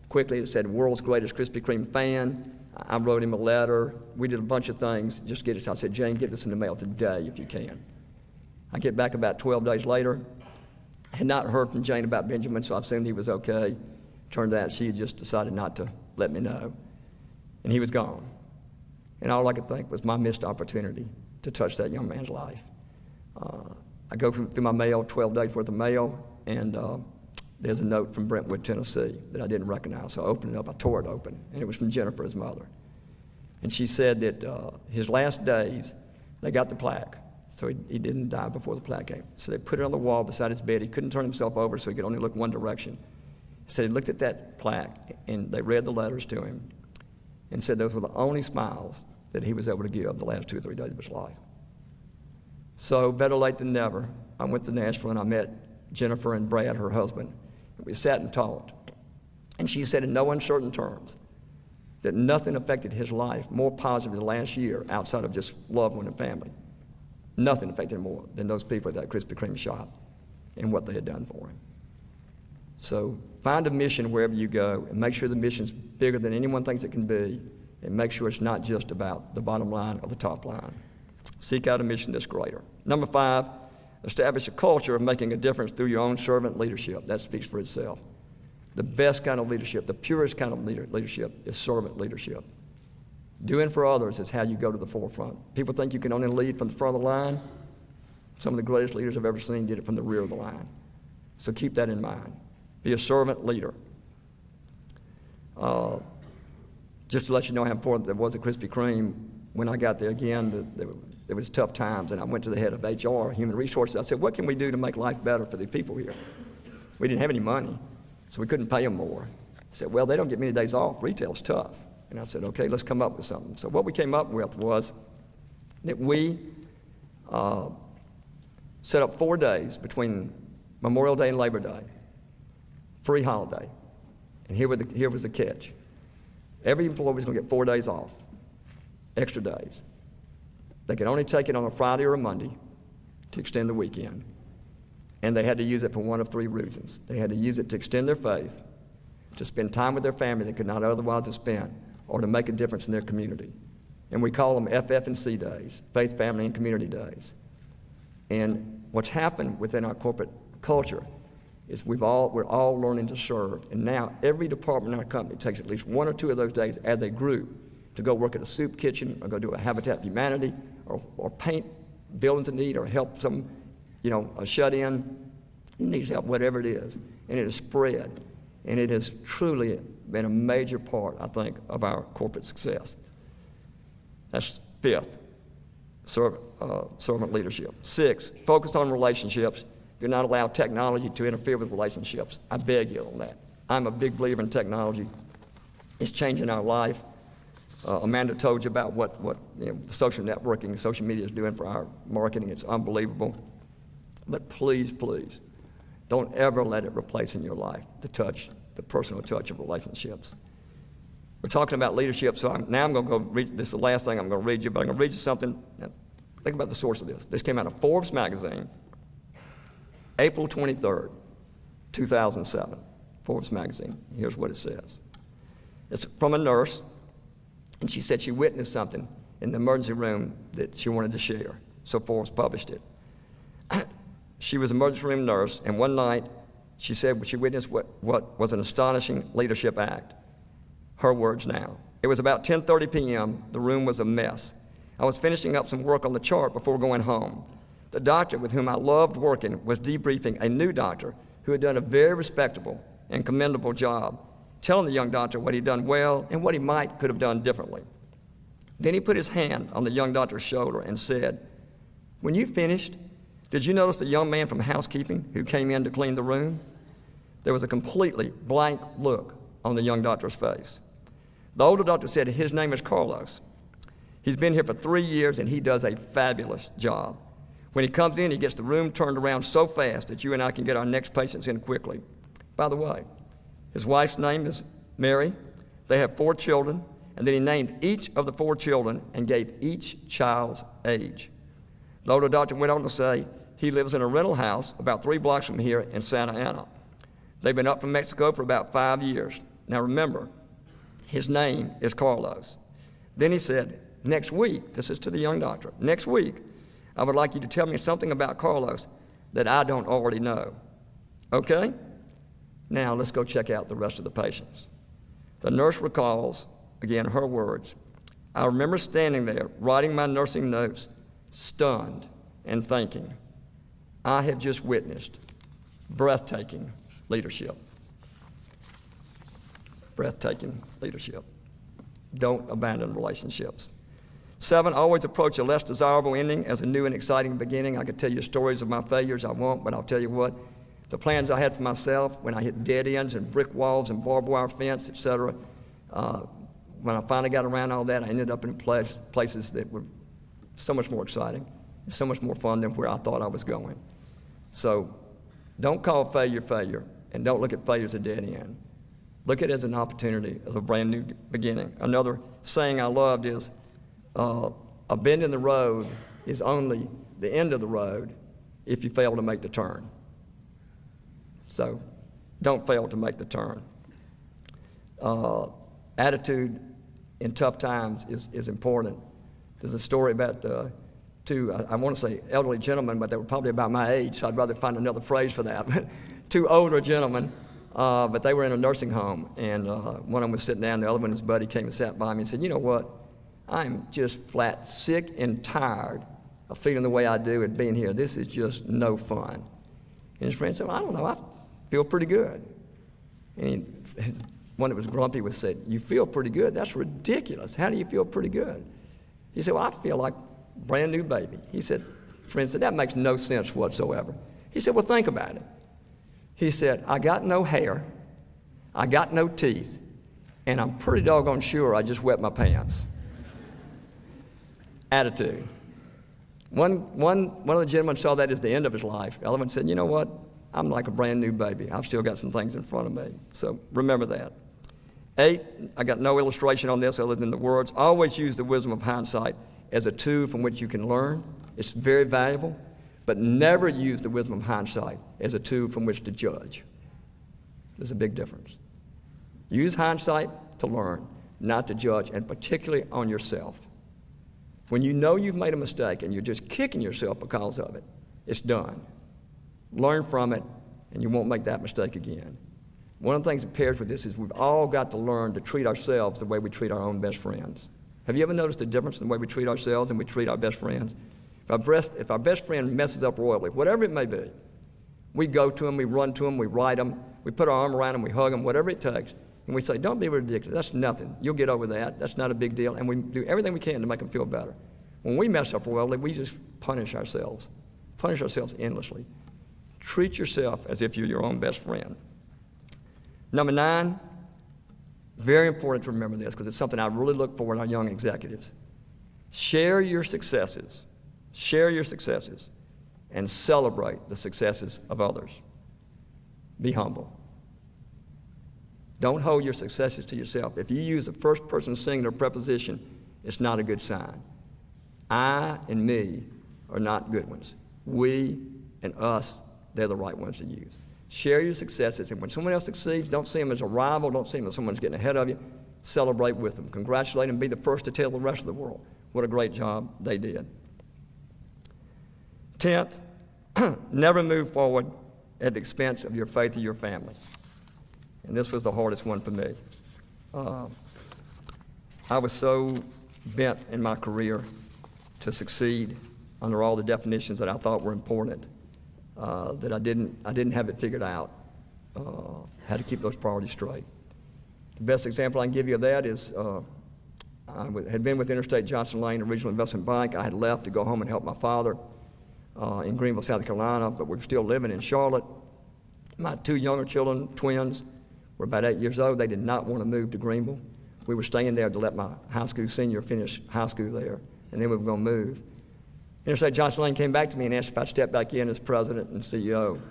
quickly that said, world's greatest Krispy Kreme fan. I wrote him a letter. We did a bunch of things. Just get it. I said, Jane, get this in the mail today if you can. I get back about 12 days later. Had not heard from Jane about Benjamin, so I assumed he was okay. Turned out she had just decided not to let me know. And he was gone. And all I could think was my missed opportunity to touch that young man's life. I go through my mail, 12 days worth of mail, and there's a note from Brentwood, Tennessee that I didn't recognize. So I opened it up, I tore it open, and it was from Jennifer, his mother. And she said that his last days, they got the plaque. So he didn't die before the plaque came. So they put it on the wall beside his bed. He couldn't turn himself over, so he could only look one direction. So he looked at that plaque, and they read the letters to him and said those were the only smiles that he was able to give the last 2 or 3 days of his life. So better late than never, I went to Nashville, and I met Jennifer and Brad, her husband. And we sat and talked. And she said in no uncertain terms, that nothing affected his life more positively the last year outside of just loved one and family. Nothing affected him more than those people at that Krispy Kreme shop and what they had done for him. So find a mission wherever you go and make sure the mission's bigger than anyone thinks it can be, and make sure it's not just about the bottom line or the top line. Seek out a mission that's greater. Number 5, establish a culture of making a difference through your own servant leadership. That speaks for itself. The best kind of leadership, the purest kind of leadership is servant leadership. Doing for others is how you go to the forefront. People think you can only lead from the front of the line. Some of the greatest leaders I've ever seen did it from the rear of the line. So keep that in mind. Be a servant leader. Just to let you know how important that was at Krispy Kreme, when I got there again, there was tough times, and I went to the head of HR, Human Resources. I said, what can we do to make life better for the people here? We didn't have any money, so we couldn't pay them more. He said, well, they don't get many days off. Retail's tough. And I said, okay, let's come up with something. So what we came up with was that we set up 4 days between Memorial Day and Labor Day, free holiday. And here was the catch. Every employee was going to get 4 days off, extra days. They could only take it on a Friday or a Monday to extend the weekend. And they had to use it for one of 3 reasons. They had to use it to extend their faith, to spend time with their family they could not otherwise have spent, or to make a difference in their community. And we call them FF&C days, faith, family, and community days. And what's happened within our corporate culture is we're all learning to serve. And now every department in our company takes at least 1 or 2 of those days as a group to go work at a soup kitchen, or go do a Habitat for Humanity, or paint buildings in need, or help some, a shut-in needs help, whatever it is. And it has spread. And it has truly been a major part, I think, of our corporate success. That's 5th, servant leadership. 6, focus on relationships. Do not allow technology to interfere with relationships. I beg you on that. I'm a big believer in technology. It's changing our life. Amanda told you about what social networking, social media is doing for our marketing. It's unbelievable. But please, please, don't ever let it replace in your life the personal touch of relationships. We're talking about leadership, so now I'm going to go read, this is the last thing I'm going to read you, but I'm going to read you something. Now, think about the source of this. This came out of Forbes magazine, April 23rd, 2007, Forbes magazine. Here's what it says. It's from a nurse, and she said she witnessed something in the emergency room that she wanted to share, so Forbes published it. She was an emergency room nurse, and one night she said she witnessed what was an astonishing leadership act. Her words now. It was about 10:30 p.m. The room was a mess. I was finishing up some work on the chart before going home. The doctor with whom I loved working was debriefing a new doctor who had done a very respectable and commendable job, telling the young doctor what he'd done well and what he could have done differently. Then he put his hand on the young doctor's shoulder and said, when you finished, did you notice the young man from housekeeping who came in to clean the room? There was a completely blank look on the young doctor's face. The older doctor said his name is Carlos. He's been here for 3 years and he does a fabulous job. When he comes in, he gets the room turned around so fast that you and I can get our next patients in quickly. By the way, his wife's name is Mary. They have 4 children, and then he named each of the 4 children and gave each child's age. The older doctor went on to say he lives in a rental house about 3 blocks from here in Santa Ana. They've been up from Mexico for about 5 years. Now remember, his name is Carlos. Then he said, next week, this is to the young doctor, next week, I would like you to tell me something about Carlos that I don't already know. Okay? Now let's go check out the rest of the patients. The nurse recalls, again, her words, I remember standing there, writing my nursing notes, stunned and thinking, I have just witnessed breathtaking leadership. Breathtaking leadership. Don't abandon relationships. 7, always approach a less desirable ending as a new and exciting beginning. I could tell you stories of my failures, I won't, but I'll tell you what, the plans I had for myself when I hit dead ends and brick walls and barbed wire fence, etc., when I finally got around all that, I ended up in places that were so much more exciting, so much more fun than where I thought I was going. So don't call failure failure, and don't look at failure as a dead end. Look at it as an opportunity, as a brand new beginning. Another saying I loved is, a bend in the road is only the end of the road if you fail to make the turn. So don't fail to make the turn. Attitude in tough times is important. There's a story about two, I want to say elderly gentlemen, but they were probably about my age, so I'd rather find another phrase for that. Two older gentlemen, but they were in a nursing home, and one of them was sitting down, the other one, his buddy, came and sat by me and said, you know what, I'm just flat sick and tired of feeling the way I do and being here. This is just no fun. And his friend said, well, I don't know, I feel pretty good. And one that was grumpy was said, you feel pretty good? That's ridiculous. How do you feel pretty good? He said, well, I feel like a brand new baby. He said, friend said, that makes no sense whatsoever. He said, well, think about it. He said, I got no hair, I got no teeth, and I'm pretty doggone sure I just wet my pants. Attitude. One of the gentlemen saw that as the end of his life. The other one said, you know what? I'm like a brand new baby. I've still got some things in front of me. So remember that. 8, I got no illustration on this other than the words. Always use the wisdom of hindsight as a tool from which you can learn. It's very valuable. But never use the wisdom of hindsight as a tool from which to judge. There's a big difference. Use hindsight to learn, not to judge, and particularly on yourself. When you know you've made a mistake and you're just kicking yourself because of it, it's done. Learn from it, and you won't make that mistake again. One of the things that pairs with this is we've all got to learn to treat ourselves the way we treat our own best friends. Have you ever noticed the difference in the way we treat ourselves and we treat our best friends? If our best friend messes up royally, whatever it may be, we go to him, we run to him, we write him, we put our arm around him, we hug him, whatever it takes, and we say, don't be ridiculous, that's nothing. You'll get over that, that's not a big deal, and we do everything we can to make him feel better. When we mess up royally, we just punish ourselves endlessly. Treat yourself as if you're your own best friend. Number 9, very important to remember this because it's something I really look for in our young executives. Share your successes. Share your successes and celebrate the successes of others. Be humble. Don't hold your successes to yourself. If you use the first person singular preposition, it's not a good sign. I and me are not good ones. We and us, they're the right ones to use. Share your successes, and when someone else succeeds, don't see them as a rival, don't see them as someone's getting ahead of you. Celebrate with them. Congratulate them. Be the first to tell the rest of the world what a great job they did. 10th, never move forward at the expense of your faith or your family. And this was the hardest one for me. I was so bent in my career to succeed under all the definitions that I thought were important that I didn't have it figured out how to keep those priorities straight. The best example I can give you of that is I had been with Interstate Johnson Lane, a regional investment bank. I had left to go home and help my father in Greenville, South Carolina, but we were still living in Charlotte. My 2 younger children, twins, were about 8 years old. They did not want to move to Greenville. We were staying there to let my high school senior finish high school there, and then we were going to move. Interstate Johnson Lane came back to me and asked if I'd step back in as president and CEO,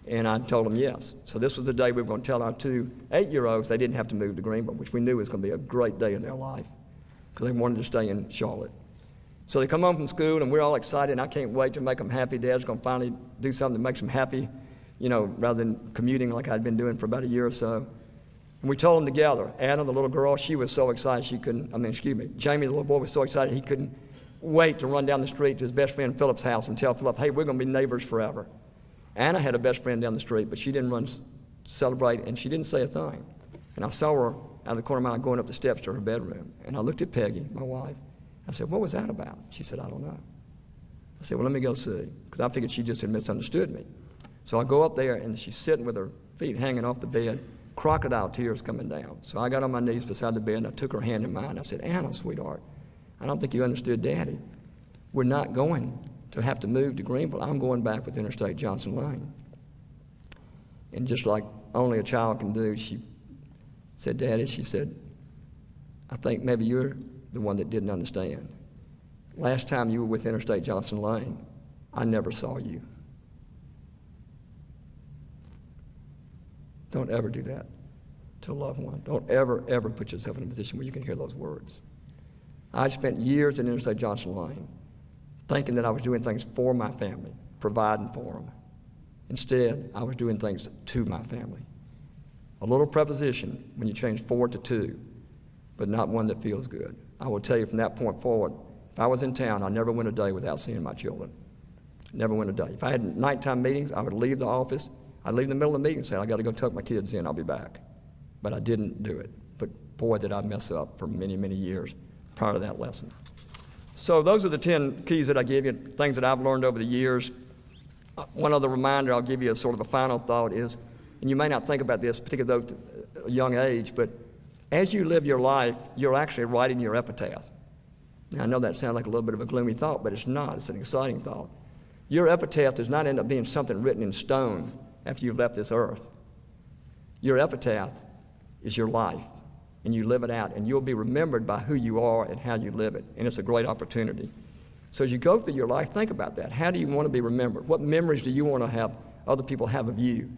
and I told them yes. So this was the day we were going to tell our 2 8-year-olds they didn't have to move to Greenville, which we knew was going to be a great day in their life because they wanted to stay in Charlotte. So they come home from school, and we're all excited, and I can't wait to make them happy. Dad's going to finally do something that makes them happy, you know, rather than commuting like I'd been doing for about a year or so. And we told them together. Anna, the little girl, she was so excited Jamie, the little boy, was so excited he couldn't wait to run down the street to his best friend Philip's house and tell Philip, hey, we're going to be neighbors forever. Anna had a best friend down the street, but she didn't run celebrate, and she didn't say a thing. And I saw her out of the corner of my eye going up the steps to her bedroom, and I looked at Peggy, my wife. I said, what was that about? She said, I don't know. I said, well, let me go see, because I figured she just had misunderstood me. So I go up there, and she's sitting with her feet hanging off the bed, crocodile tears coming down. So I got on my knees beside the bed, and I took her hand in mine. I said, Anna, sweetheart, I don't think you understood Daddy. We're not going to have to move to Greenville. I'm going back with Interstate Johnson Lane. And just like only a child can do, she said, Daddy, she said, I think maybe you're the one that didn't understand. Last time you were with Interstate Johnson Lane, I never saw you. Don't ever do that to a loved one. Don't ever, ever put yourself in a position where you can hear those words. I spent years in Interstate Johnson Lane thinking that I was doing things for my family, providing for them. Instead, I was doing things to my family. A little preposition when you change 4 to 2, but not one that feels good. I will tell you from that point forward, if I was in town, I never went a day without seeing my children. Never went a day. If I had nighttime meetings, I would leave the office. I'd leave in the middle of the meeting and say, I got to go tuck my kids in, I'll be back. But I didn't do it. But boy, did I mess up for many, many years prior to that lesson. So those are the 10 keys that I give you, things that I've learned over the years. One other reminder I'll give you as sort of a final thought is, and you may not think about this, particularly though at a young age, but as you live your life, you're actually writing your epitaph. Now, I know that sounds like a little bit of a gloomy thought, but it's not. It's an exciting thought. Your epitaph does not end up being something written in stone after you've left this earth. Your epitaph is your life, and you live it out, and you'll be remembered by who you are and how you live it, and it's a great opportunity. So as you go through your life, think about that. How do you want to be remembered? What memories do you want to have other people have of you?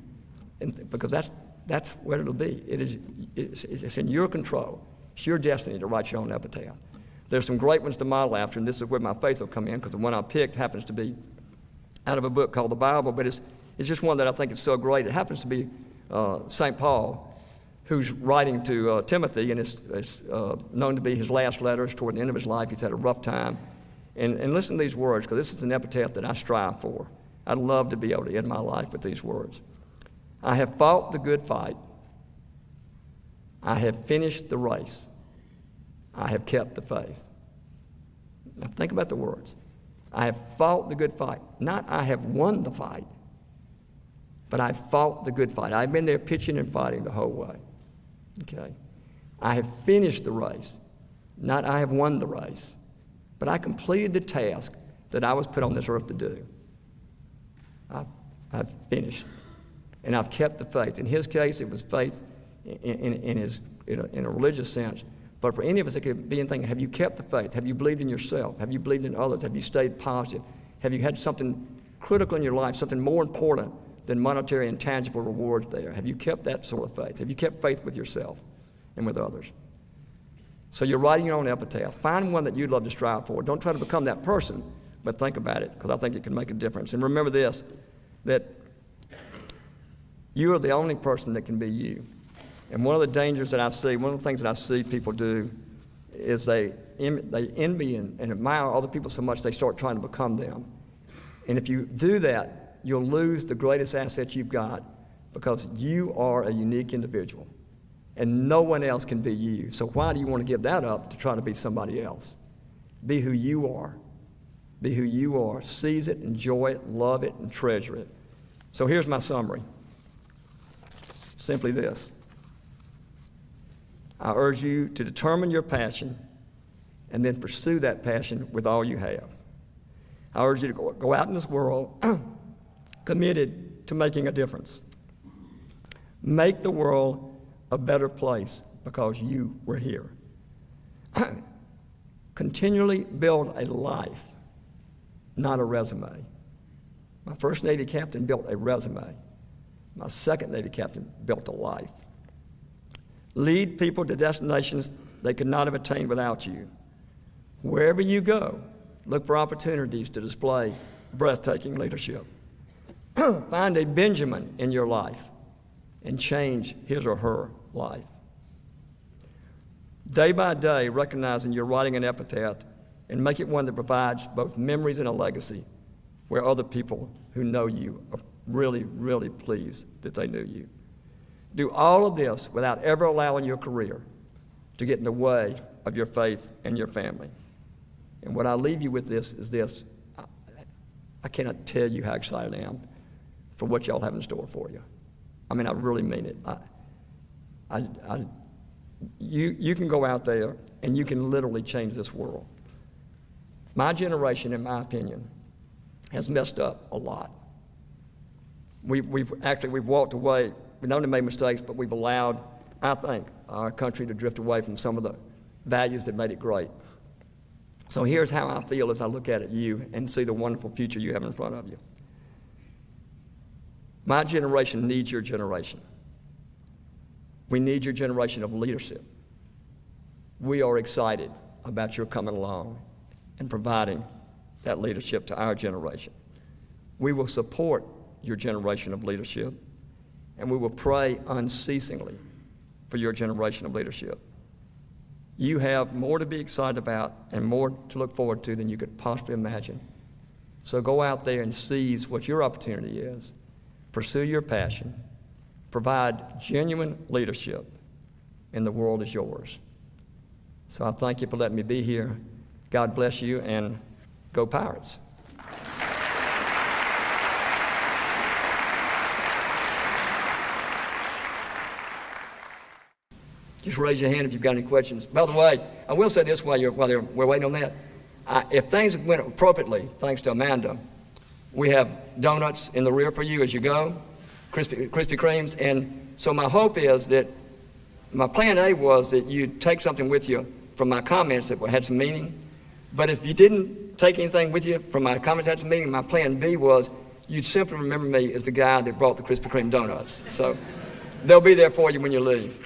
And because that's where it'll be. It's in your control. It's your destiny to write your own epitaph. There's some great ones to model after, and this is where my faith will come in, because the one I picked happens to be out of a book called the Bible, but it's just one that I think is so great. It happens to be St. Paul, who's writing to Timothy, and it's known to be his last letters toward the end of his life. He's had a rough time. And listen to these words, because this is an epitaph that I strive for. I'd love to be able to end my life with these words. I have fought the good fight. I have finished the race. I have kept the faith. Now think about the words. I have fought the good fight. Not I have won the fight, but I fought the good fight. I've been there pitching and fighting the whole way. Okay? I have finished the race. Not I have won the race, but I completed the task that I was put on this earth to do. I've finished. And I've kept the faith. In his case, it was faith in a religious sense. But for any of us, it could be anything. Have you kept the faith? Have you believed in yourself? Have you believed in others? Have you stayed positive? Have you had something critical in your life, something more important than monetary and tangible rewards there? Have you kept that sort of faith? Have you kept faith with yourself and with others? So you're writing your own epitaph. Find one that you'd love to strive for. Don't try to become that person, but think about it, because I think it can make a difference. And remember this, that you are the only person that can be you. And one of the dangers that I see, one of the things that I see people do is they envy and admire other people so much they start trying to become them. And if you do that, you'll lose the greatest asset you've got, because you are a unique individual and no one else can be you. So why do you want to give that up to try to be somebody else? Be who you are. Be who you are. Seize it, enjoy it, love it, and treasure it. So here's my summary. Simply this. I urge you to determine your passion and then pursue that passion with all you have. I urge you to go out in this world committed to making a difference. Make the world a better place because you were here. Continually build a life, not a resume. My first Navy captain built a resume. My second Navy captain built a life. Lead people to destinations they could not have attained without you. Wherever you go, look for opportunities to display breathtaking leadership. Find a Benjamin in your life and change his or her life. Day by day, recognizing you're writing an epitaph, and make it one that provides both memories and a legacy where other people who know you are really, really pleased that they knew you. Do all of this without ever allowing your career to get in the way of your faith and your family. And what I leave you with this is this. I cannot tell you how excited I am for what y'all have in store for you. I mean, I really mean it. You can go out there and you can literally change this world. My generation, in my opinion, has messed up a lot. We've walked away. We've not only made mistakes, but we've allowed, I think, our country to drift away from some of the values that made it great. So here's how I feel as I look at you and see the wonderful future you have in front of you. My generation needs your generation. We need your generation of leadership. We are excited about your coming along and providing that leadership to our generation. We will support your generation of leadership, and we will pray unceasingly for your generation of leadership. You have more to be excited about and more to look forward to than you could possibly imagine. So go out there and seize what your opportunity is. Pursue your passion. Provide genuine leadership, and the world is yours. So I thank you for letting me be here. God bless you, and go Pirates. Just raise your hand if you've got any questions. By the way, I will say this while we're waiting on that. If things went appropriately, thanks to Amanda, we have donuts in the rear for you as you go, Krispy Kremes. And so my hope is that my plan A was that you'd take something with you from my comments that had some meaning. But if you didn't take anything with you from my comments that had some meaning, my plan B was you'd simply remember me as the guy that brought the Krispy Kreme donuts. So they'll be there for you when you leave.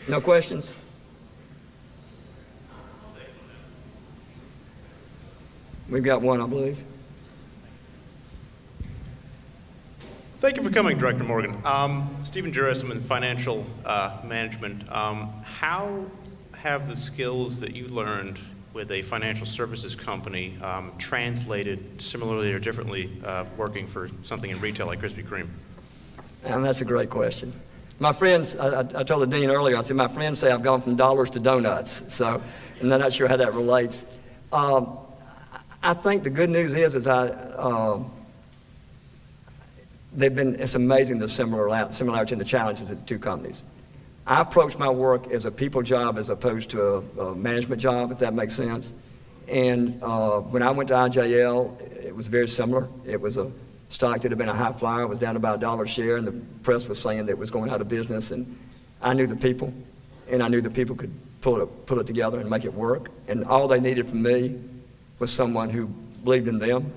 No questions? We've got one, I believe. Thank you for coming, Director Morgan. Stephen Juris, I'm in financial management. How have the skills that you learned with a financial services company translated similarly or differently working for something in retail like Krispy Kreme? And that's a great question. My friends, I told the dean earlier, I said, my friends say I've gone from dollars to donuts. So, and I'm not sure how that relates. I think the good news is it's amazing the similarity in the challenges of the two companies. I approach my work as a people job as opposed to a management job, if that makes sense. And when I went to IJL, it was very similar. It was a stock that had been a high flyer. It was down about $1 a share, and the press was saying that it was going out of business. And I knew the people, and I knew the people could pull it together and make it work. And all they needed from me was someone who believed in them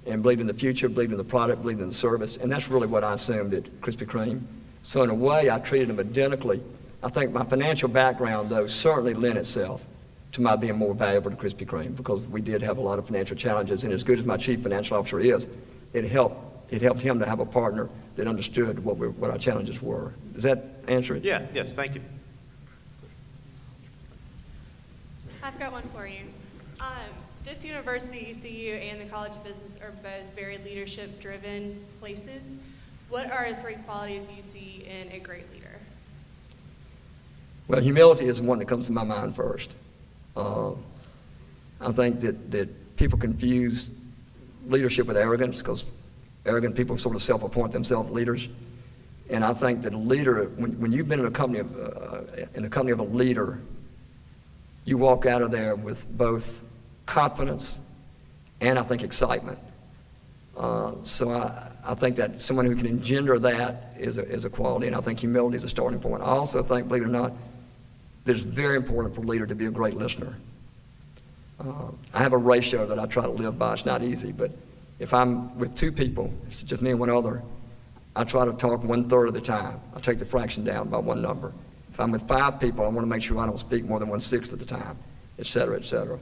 and believed in the future, believed in the product, believed in the service. And that's really what I assumed at Krispy Kreme. So in a way, I treated them identically. I think my financial background, though, certainly lent itself to my being more valuable to Krispy Kreme because we did have a lot of financial challenges. And as good as my chief financial officer is, it helped him to have a partner that understood what our challenges were. Does that answer it? Yeah, yes, thank you. I've got one for you. This university, ECU, and the College of Business are both very leadership-driven places. What are 3 qualities you see in a great leader? Well, humility is the one that comes to my mind first. I think that people confuse leadership with arrogance because arrogant people sort of self-appoint themselves leaders. And I think that a leader, when you've been in the company of a leader, you walk out of there with both confidence and I think excitement. So I think that someone who can engender that is a quality, and I think humility is a starting point. I also think, believe it or not, that it's very important for a leader to be a great listener. I have a ratio that I try to live by. It's not easy, but if I'm with 2 people, if it's just me and one other, I try to talk 1/3 of the time. I take the fraction down by 1 number. If I'm with 5 people, I want to make sure I don't speak more than 1/6 of the time, et cetera, et cetera.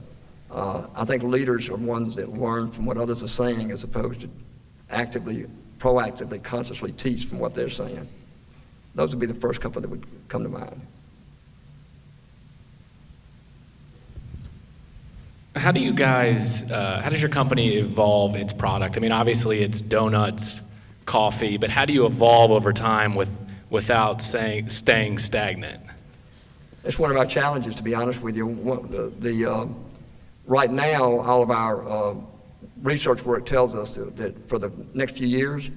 I think leaders are ones that learn from what others are saying as opposed to proactively, consciously teach from what they're saying. Those would be the first couple that would come to mind. How do you guys, how does your company evolve its product? I mean, obviously it's donuts, coffee, but how do you evolve over time without staying stagnant? It's one of our challenges, to be honest with you. Right now, all of our research work tells us that for the next few years,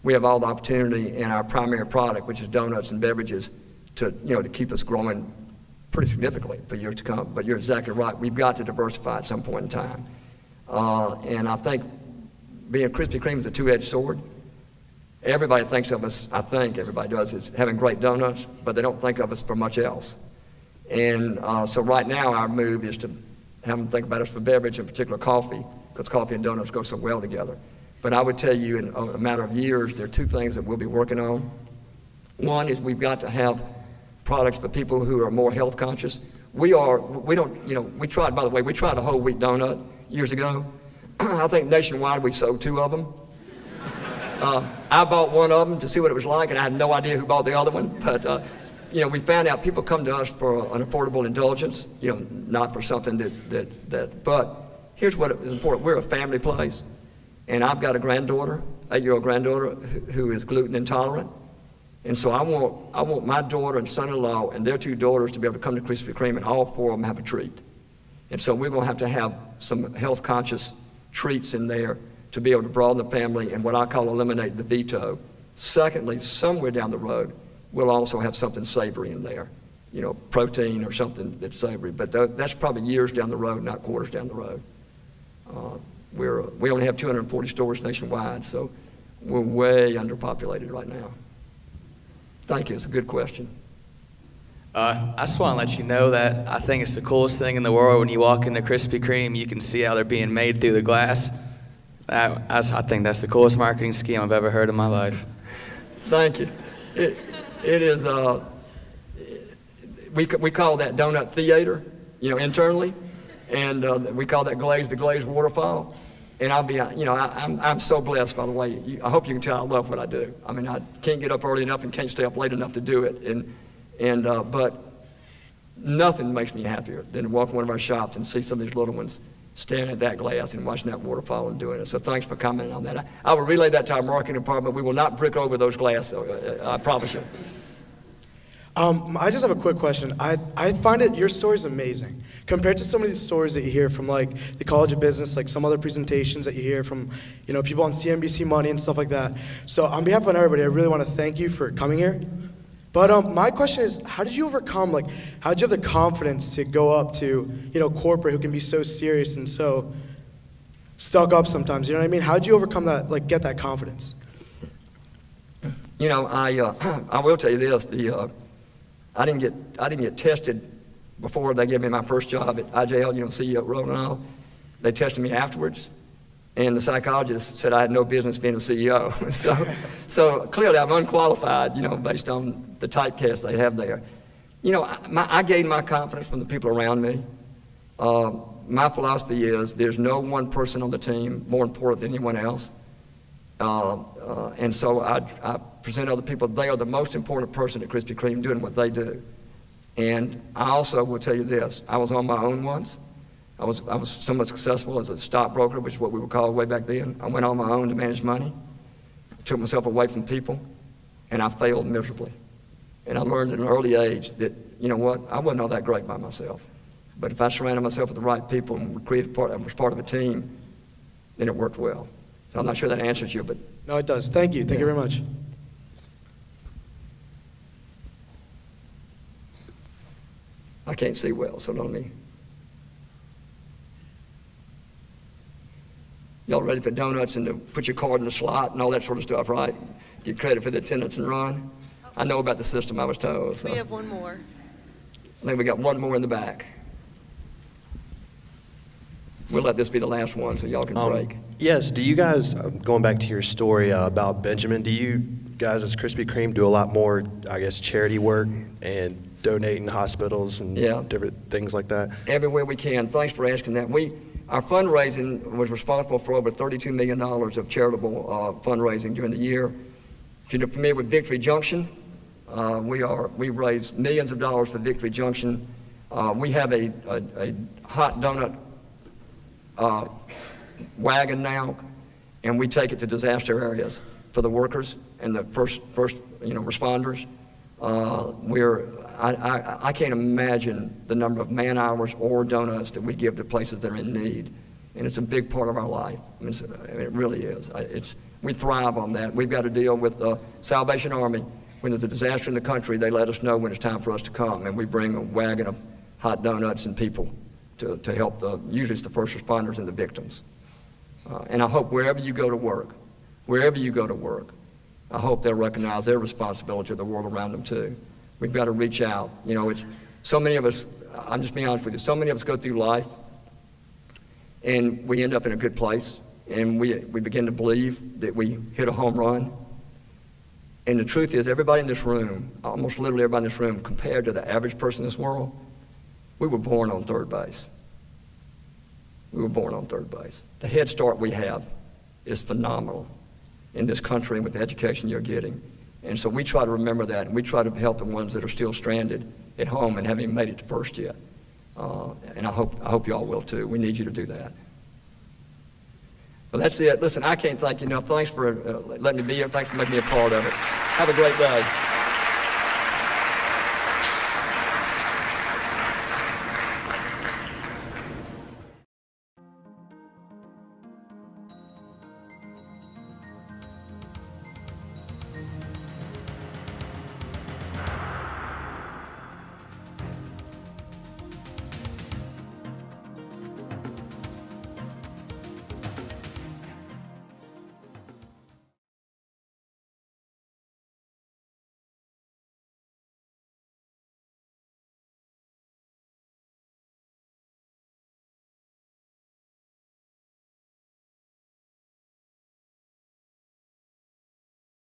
we have all the opportunity in our primary product, which is donuts and beverages, to keep us growing pretty significantly for years to come. But you're exactly right. We've got to diversify at some point in time. And I think being Krispy Kreme is a two-edged sword. Everybody thinks of us, I think everybody does, as having great donuts, but they don't think of us for much else. And so right now our move is to have them think about us for beverage, in particular coffee, because coffee and donuts go so well together. But I would tell you in a matter of years, there are two things that we'll be working on. One is we've got to have products for people who are more health conscious. We tried, by the way, we tried a whole wheat donut years ago. I think nationwide we sold 2 of them. I bought one of them to see what it was like, and I had no idea who bought the other one. But, we found out people come to us for an affordable indulgence, not for something but here's what is important. We're a family place, and I've got a granddaughter, 8-year-old granddaughter, who is gluten intolerant. And so I want my daughter and son-in-law and their 2 daughters to be able to come to Krispy Kreme, and all 4 of them have a treat. And so we're going to have some health-conscious treats in there to be able to broaden the family and what I call eliminate the veto. Secondly, somewhere down the road, we'll also have something savory in there, protein or something that's savory. But that's probably years down the road, not quarters down the road. We only have 240 stores nationwide, so we're way underpopulated right now. Thank you. It's a good question. I just want to let you know that I think it's the coolest thing in the world when you walk into Krispy Kreme, you can see how they're being made through the glass. I think that's the coolest marketing scheme I've ever heard in my life. Thank you. It is, we call that donut theater, internally, and we call that the glazed waterfall. And I'm so blessed, by the way. I hope you can tell I love what I do. I mean, I can't get up early enough and can't stay up late enough to do it. But nothing makes me happier than to walk in one of our shops and see some of these little ones staring at that glass and watching that waterfall and doing it. So thanks for commenting on that. I will relay that to our marketing department. We will not brick over those glasses, I promise you. I just have a quick question. I find your story's amazing compared to some of the stories that you hear from like the College of Business, like some other presentations that you hear from people on CNBC Money and stuff like that. So on behalf of everybody, I really want to thank you for coming here. But my question is, how did you overcome, how did you have the confidence to go up to, corporate who can be so serious and so stuck up sometimes, you know what I mean? How did you overcome that, get that confidence? I will tell you this, I didn't get tested before they gave me my first job at IJL, CEO role and all. They tested me afterwards. And the psychologist said I had no business being a CEO. so clearly I'm unqualified, based on the typecast they have there. I gained my confidence from the people around me. My philosophy is there's no one person on the team more important than anyone else. And so I present other people, they are the most important person at Krispy Kreme doing what they do. And I also will tell you this, I was on my own once. I was somewhat successful as a stockbroker, which is what we were called way back then. I went on my own to manage money, took myself away from people, and I failed miserably. And I learned at an early age that, I wasn't all that great by myself. But if I surrounded myself with the right people and was part of a team, then it worked well. So I'm not sure that answers you, but... No, it does. Thank you. Thank you very much. I can't see well, so don't me. Y'all ready for donuts and to put your card in the slot and all that sort of stuff, right? Get credit for the attendance and run. I know about the system, I was told. So. We have one more. I think we got one more in the back. We'll let this be the last one so y'all can break. Yes, do you guys, going back to your story about Benjamin, do you guys as Krispy Kreme do a lot more, charity work and donating hospitals and different things like that? Everywhere we can. Thanks for asking that. Our fundraising was responsible for over $32 million of charitable fundraising during the year. If you're familiar with Victory Junction, we raised millions of dollars for Victory Junction. We have a hot donut wagon now, and we take it to disaster areas for the workers and the first responders. I can't imagine the number of man hours or donuts that we give to places that are in need, and it's a big part of our life. I mean, it really is. We thrive on that. We've got to deal with the Salvation Army. When there's a disaster in the country, they let us know when it's time for us to come, and we bring a wagon of hot donuts and people to help usually it's the first responders and the victims. And I hope wherever you go to work, I hope they'll recognize their responsibility to the world around them too. We've got to reach out. It's so many of us, I'm just being honest with you, so many of us go through life And we end up in a good place, and we begin to believe that we hit a home run. And the truth is, everybody in this room, almost literally everybody in this room, compared to the average person in this world, we were born on third base. We were born on third base. The head start we have is phenomenal in this country and with the education you're getting. And so we try to remember that, and we try to help the ones that are still stranded at home and haven't even made it to first yet. And I hope y'all will too. We need you to do that. Well, that's it. Listen, I can't thank you enough. Thanks for letting me be here. Thanks for making me a part of it. Have a great day.